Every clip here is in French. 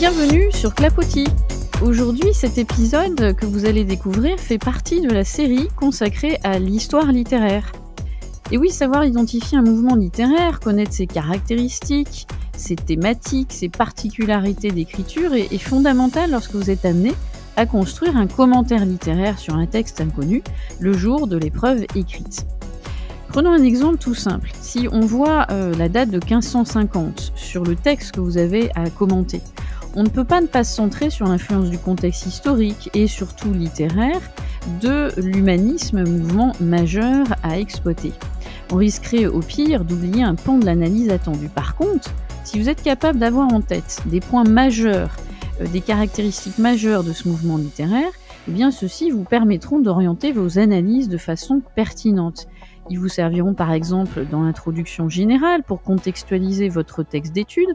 Bienvenue sur Clapotis. Aujourd'hui, cet épisode que vous allez découvrir fait partie de la série consacrée à l'histoire littéraire. Et oui, savoir identifier un mouvement littéraire, connaître ses caractéristiques, ses thématiques, ses particularités d'écriture est fondamental lorsque vous êtes amené à construire un commentaire littéraire sur un texte inconnu le jour de l'épreuve écrite. Prenons un exemple tout simple. Si on voit la date de 1550 sur le texte que vous avez à commenter, on ne peut pas ne pas se centrer sur l'influence du contexte historique et surtout littéraire de l'humanisme, mouvement majeur à exploiter. On risquerait au pire d'oublier un pan de l'analyse attendue. Par contre, si vous êtes capable d'avoir en tête des points majeurs, des caractéristiques majeures de ce mouvement littéraire, eh bien ceux-ci vous permettront d'orienter vos analyses de façon pertinente. Ils vous serviront par exemple dans l'introduction générale pour contextualiser votre texte d'étude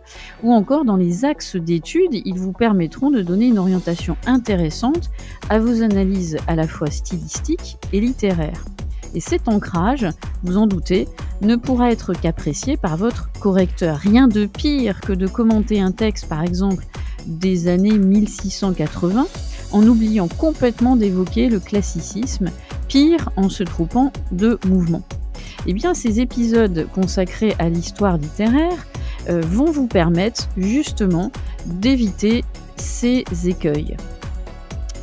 ou encore dans les axes d'étude, ils vous permettront de donner une orientation intéressante à vos analyses à la fois stylistiques et littéraires. Et cet ancrage, vous en doutez, ne pourra être qu'apprécié par votre correcteur. Rien de pire que de commenter un texte par exemple des années 1680 en oubliant complètement d'évoquer le classicisme, pire en se trompant de mouvement. Eh bien, ces épisodes consacrés à l'histoire littéraire vont vous permettre justement d'éviter ces écueils.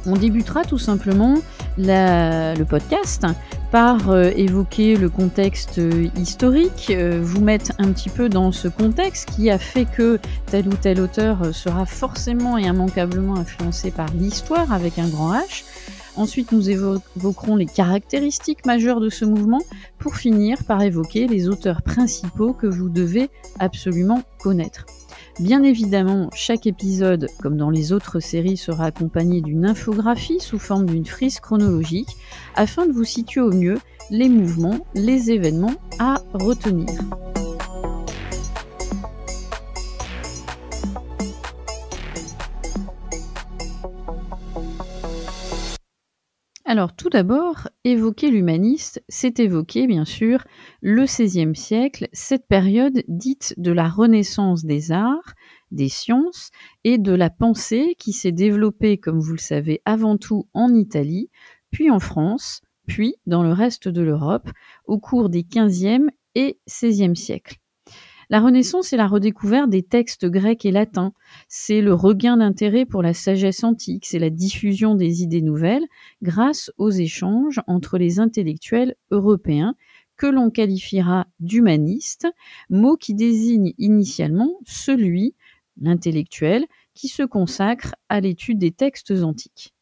On débutera tout simplement le podcast par évoquer le contexte historique, vous mettre un petit peu dans ce contexte qui a fait que tel ou tel auteur sera forcément et immanquablement influencé par l'histoire avec un grand H. Ensuite, nous évoquerons les caractéristiques majeures de ce mouvement pour finir par évoquer les auteurs principaux que vous devez absolument connaître. Bien évidemment, chaque épisode, comme dans les autres séries, sera accompagné d'une infographie sous forme d'une frise chronologique afin de vous situer au mieux les mouvements, les événements à retenir. Alors tout d'abord, évoquer l'humaniste, c'est évoquer bien sûr le XVIe siècle, cette période dite de la renaissance des arts, des sciences et de la pensée qui s'est développée, comme vous le savez, avant tout en Italie, puis en France, puis dans le reste de l'Europe, au cours des XVe et XVIe siècles. La Renaissance est la redécouverte des textes grecs et latins, c'est le regain d'intérêt pour la sagesse antique, c'est la diffusion des idées nouvelles grâce aux échanges entre les intellectuels européens que l'on qualifiera d'humanistes, mot qui désigne initialement celui, l'intellectuel, qui se consacre à l'étude des textes antiques.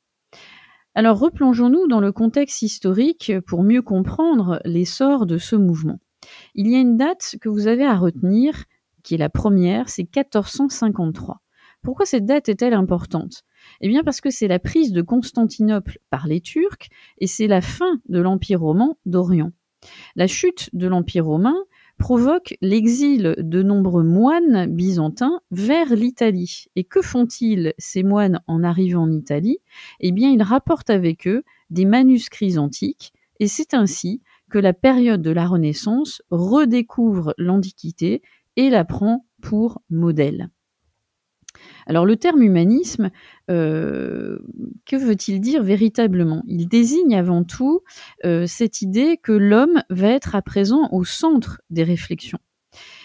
Alors replongeons-nous dans le contexte historique pour mieux comprendre l'essor de ce mouvement. Il y a une date que vous avez à retenir, qui est la première, c'est 1453. Pourquoi cette date est-elle importante ? Eh bien parce que c'est la prise de Constantinople par les Turcs et c'est la fin de l'Empire romain d'Orient. La chute de l'Empire romain provoque l'exil de nombreux moines byzantins vers l'Italie. Et que font-ils, ces moines, en arrivant en Italie ? Eh bien, ils rapportent avec eux des manuscrits antiques et c'est ainsi que la période de la Renaissance redécouvre l'Antiquité et la prend pour modèle. Alors le terme humanisme, que veut-il dire véritablement ? Il désigne avant tout cette idée que l'homme va être à présent au centre des réflexions.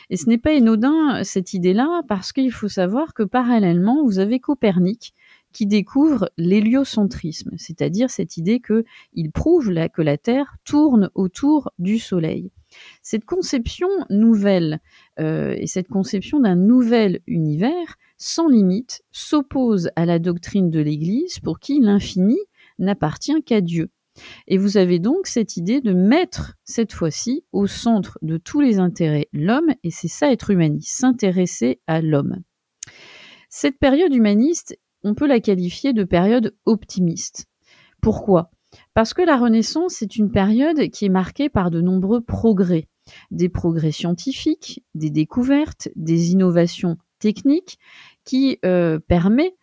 Et ce n'est pas anodin cette idée-là parce qu'il faut savoir que parallèlement vous avez Copernic qui découvre l'héliocentrisme, c'est-à-dire cette idée qu'il prouve que la Terre tourne autour du Soleil. Cette conception nouvelle et cette conception d'un nouvel univers sans limite s'oppose à la doctrine de l'Église pour qui l'infini n'appartient qu'à Dieu. Et vous avez donc cette idée de mettre cette fois-ci au centre de tous les intérêts l'homme, et c'est ça être humaniste, s'intéresser à l'homme. Cette période humaniste, on peut la qualifier de période optimiste. Pourquoi ? Parce que la Renaissance est une période qui est marquée par de nombreux progrès. Des progrès scientifiques, des découvertes, des innovations techniques qui permettent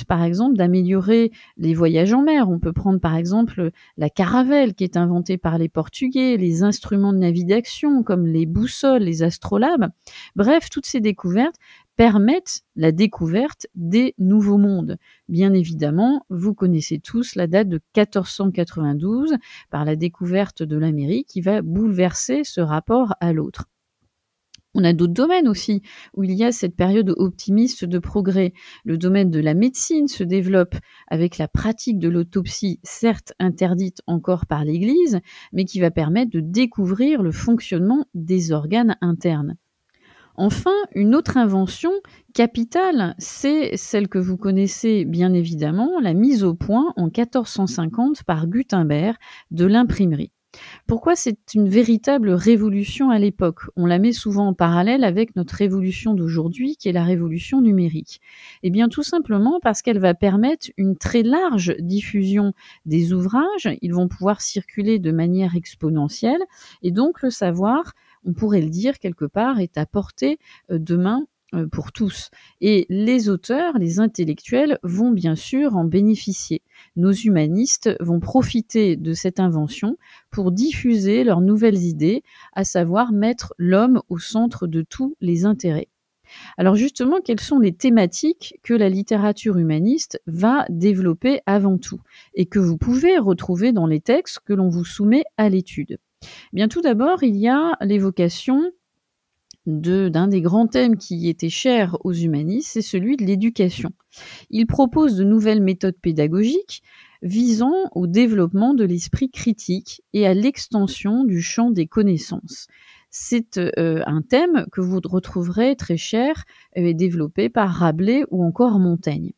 par exemple d'améliorer les voyages en mer. On peut prendre par exemple la caravelle qui est inventée par les Portugais, les instruments de navigation comme les boussoles, les astrolabes. Bref, toutes ces découvertes permettent la découverte des nouveaux mondes. Bien évidemment, vous connaissez tous la date de 1492 par la découverte de l'Amérique qui va bouleverser ce rapport à l'autre. On a d'autres domaines aussi où il y a cette période optimiste de progrès. Le domaine de la médecine se développe avec la pratique de l'autopsie, certes interdite encore par l'Église, mais qui va permettre de découvrir le fonctionnement des organes internes. Enfin, une autre invention capitale, c'est celle que vous connaissez bien évidemment, la mise au point en 1450 par Gutenberg de l'imprimerie. Pourquoi c'est une véritable révolution à l'époque? On la met souvent en parallèle avec notre révolution d'aujourd'hui, qui est la révolution numérique. Eh bien, tout simplement parce qu'elle va permettre une très large diffusion des ouvrages. Ils vont pouvoir circuler de manière exponentielle et donc le savoir, on pourrait le dire quelque part, est à portée de main pour tous. Et les auteurs, les intellectuels vont bien sûr en bénéficier. Nos humanistes vont profiter de cette invention pour diffuser leurs nouvelles idées, à savoir mettre l'homme au centre de tous les intérêts. Alors justement, quelles sont les thématiques que la littérature humaniste va développer avant tout et que vous pouvez retrouver dans les textes que l'on vous soumet à l'étude? Bien, tout d'abord, il y a l'évocation d'un des grands thèmes qui était cher aux humanistes, c'est celui de l'éducation. Il propose de nouvelles méthodes pédagogiques visant au développement de l'esprit critique et à l'extension du champ des connaissances. C'est un thème que vous retrouverez très cher développé par Rabelais ou encore Montaigne.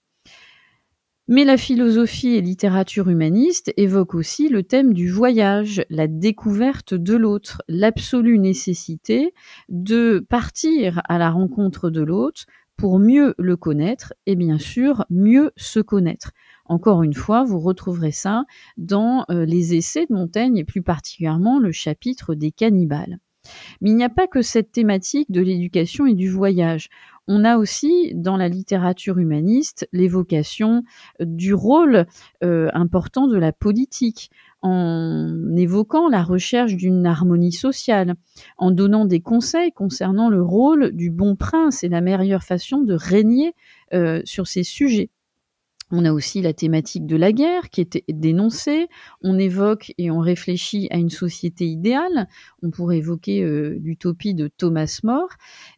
Mais la philosophie et littérature humaniste évoquent aussi le thème du voyage, la découverte de l'autre, l'absolue nécessité de partir à la rencontre de l'autre pour mieux le connaître et bien sûr mieux se connaître. Encore une fois, vous retrouverez ça dans les essais de Montaigne et plus particulièrement le chapitre des cannibales. Mais il n'y a pas que cette thématique de l'éducation et du voyage. On a aussi, dans la littérature humaniste, l'évocation du rôle important de la politique, en évoquant la recherche d'une harmonie sociale, en donnant des conseils concernant le rôle du bon prince et la meilleure façon de régner sur ces sujets. On a aussi la thématique de la guerre qui est dénoncée. On évoque et on réfléchit à une société idéale. On pourrait évoquer l'utopie de Thomas More.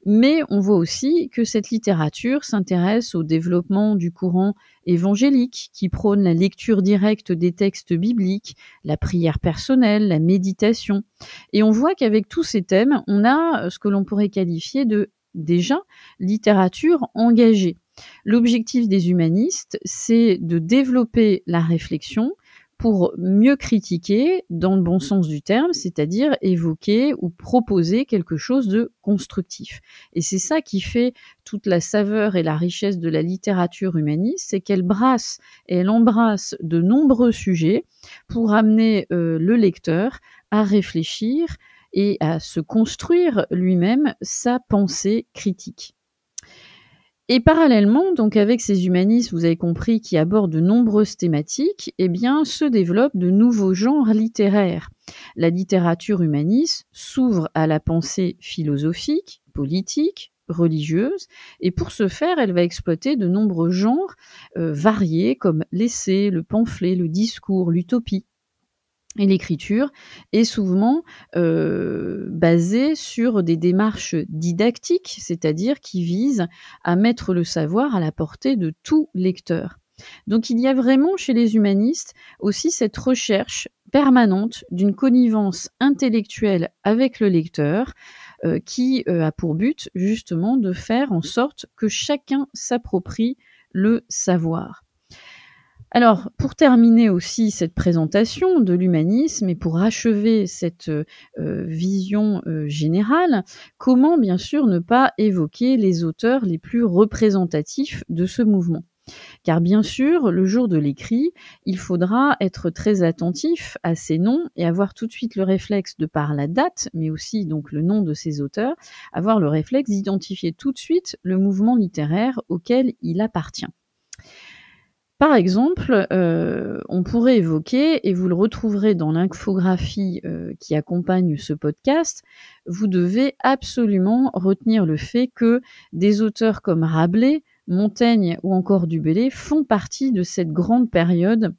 Mais on voit aussi que cette littérature s'intéresse au développement du courant évangélique qui prône la lecture directe des textes bibliques, la prière personnelle, la méditation. Et on voit qu'avec tous ces thèmes, on a ce que l'on pourrait qualifier de déjà littérature engagée. L'objectif des humanistes, c'est de développer la réflexion pour mieux critiquer dans le bon sens du terme, c'est-à-dire évoquer ou proposer quelque chose de constructif. Et c'est ça qui fait toute la saveur et la richesse de la littérature humaniste, c'est qu'elle brasse et elle embrasse de nombreux sujets pour amener le lecteur à réfléchir et à se construire lui-même sa pensée critique. Et parallèlement, donc avec ces humanistes, vous avez compris, qui abordent de nombreuses thématiques, eh bien, se développent de nouveaux genres littéraires. La littérature humaniste s'ouvre à la pensée philosophique, politique, religieuse, et pour ce faire, elle va exploiter de nombreux genres variés comme l'essai, le pamphlet, le discours, l'utopie. Et l'écriture est souvent basée sur des démarches didactiques, c'est-à-dire qui visent à mettre le savoir à la portée de tout lecteur. Donc il y a vraiment chez les humanistes aussi cette recherche permanente d'une connivence intellectuelle avec le lecteur qui a pour but justement de faire en sorte que chacun s'approprie le savoir. Alors, pour terminer aussi cette présentation de l'humanisme et pour achever cette vision générale, comment bien sûr ne pas évoquer les auteurs les plus représentatifs de ce mouvement? Car bien sûr, le jour de l'écrit, il faudra être très attentif à ces noms et avoir tout de suite le réflexe, de par la date, mais aussi donc le nom de ces auteurs, avoir le réflexe d'identifier tout de suite le mouvement littéraire auquel il appartient. Par exemple, on pourrait évoquer, et vous le retrouverez dans l'infographie, qui accompagne ce podcast, vous devez absolument retenir le fait que des auteurs comme Rabelais, Montaigne ou encore Du Bellay font partie de cette grande période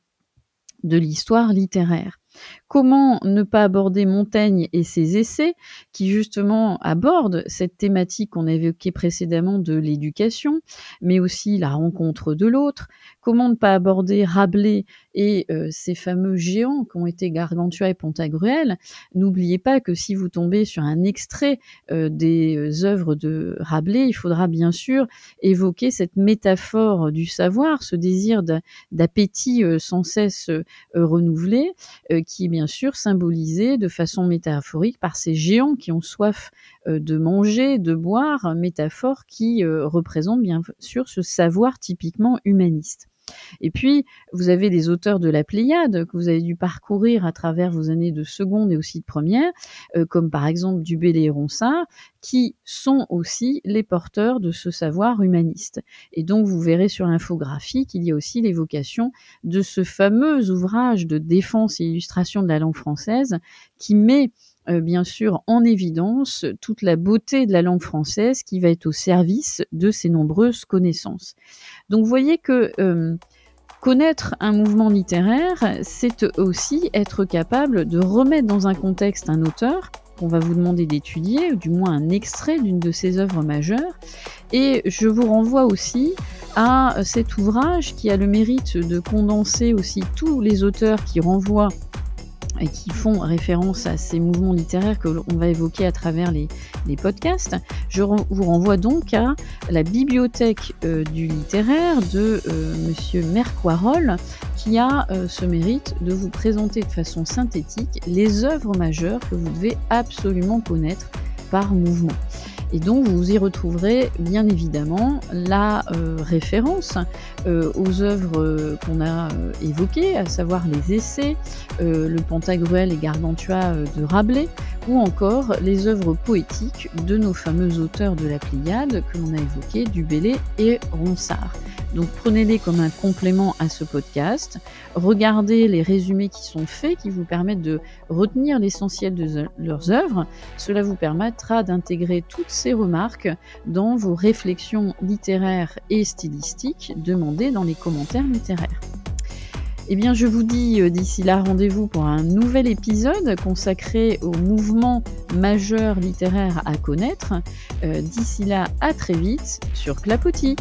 de l'histoire littéraire. Comment ne pas aborder Montaigne et ses essais qui justement abordent cette thématique qu'on a évoquée précédemment de l'éducation, mais aussi la rencontre de l'autre? Comment ne pas aborder Rabelais et ces fameux géants qu'ont été Gargantua et Pantagruel? N'oubliez pas que si vous tombez sur un extrait des œuvres de Rabelais, il faudra bien sûr évoquer cette métaphore du savoir, ce désir d'appétit sans cesse renouvelé, qui est bien sûr symbolisé de façon métaphorique par ces géants qui ont soif de manger, de boire, métaphore qui représente bien sûr ce savoir typiquement humaniste. Et puis, vous avez les auteurs de la Pléiade que vous avez dû parcourir à travers vos années de seconde et aussi de première, comme par exemple Du Bellay et Ronsard, qui sont aussi les porteurs de ce savoir humaniste. Et donc, vous verrez sur l'infographie qu'il y a aussi l'évocation de ce fameux ouvrage de défense et illustration de la langue française qui met bien sûr en évidence toute la beauté de la langue française qui va être au service de ces nombreuses connaissances. Donc vous voyez que connaître un mouvement littéraire, c'est aussi être capable de remettre dans un contexte un auteur qu'on va vous demander d'étudier, ou du moins un extrait d'une de ses œuvres majeures. Et je vous renvoie aussi à cet ouvrage qui a le mérite de condenser aussi tous les auteurs qui renvoient et qui font référence à ces mouvements littéraires que l'on va évoquer à travers les podcasts. Je vous renvoie donc à la bibliothèque du littéraire de monsieur Mercoirol, qui a ce mérite de vous présenter de façon synthétique les œuvres majeures que vous devez absolument connaître par mouvement. Et donc, vous y retrouverez bien évidemment la référence aux œuvres qu'on a évoquées, à savoir les essais, le Pantagruel et Gargantua de Rabelais, ou encore les œuvres poétiques de nos fameux auteurs de la Pléiade que l'on a évoqués, Du Bellay et Ronsard. Donc prenez-les comme un complément à ce podcast, regardez les résumés qui sont faits, qui vous permettent de retenir l'essentiel de leurs œuvres. Cela vous permettra d'intégrer toutes ces remarques dans vos réflexions littéraires et stylistiques demandées dans les commentaires littéraires. Eh bien, je vous dis d'ici là rendez-vous pour un nouvel épisode consacré aux mouvements majeurs littéraires à connaître. D'ici là, à très vite sur Clapotis.